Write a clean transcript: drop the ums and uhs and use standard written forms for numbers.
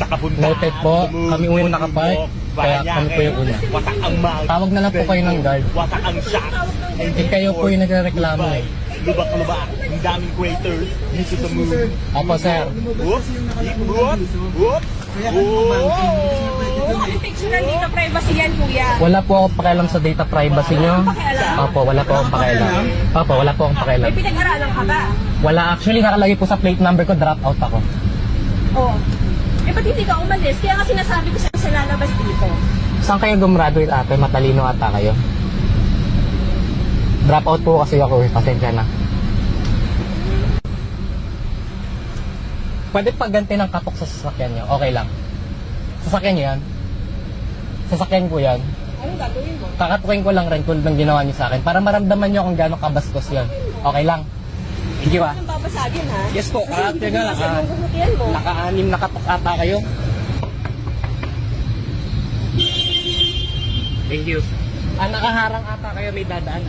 sa kabuntaan. Noted po, kami una nakapark, kaya kami po yung una. Wasak ang mag. Tawag na lang po kayo ng guard. Wasak ang shock. Eh kayo po yung nagreklamo eh. Lubak-lubak. Ang daming craters dito sa moon. Opo sir. Whoop! Whoop! Whoop! Picture dito, privacy yan, kuya. Wala po akong pakialam sa data privacy nyo. Opo, wala po akong pakialam. Opo, wala po akong pakialam. May pinag-aralan ka ba? Wala, actually nakalagay po sa plate number ko, drop out ako. Oo. Eh, ba't hindi ka umalis? Kaya nga sinasabi ko sa lalabas dito. Saan kayo gumraduate ate? Matalino ata kayo. Drop out po kasi ako, pasensya na. Pwede pagganti ng katok sa sasakyan nyo, okay lang. Sasakyan nyo yan? Sasakyan ko yan. Anong gagawin mo? Kakatukin ko lang rin kung ng ginawa nyo sa akin para maramdaman nyo kung gano'ng kabastos yan. Okay lang. Thank you ah. Anong babasagin, ha? Yes po, ate nga lang. Anong sasakyan mo? Naka-anim na katok ata kayo. Thank you. Nakaharang ata kayo, may dadaan.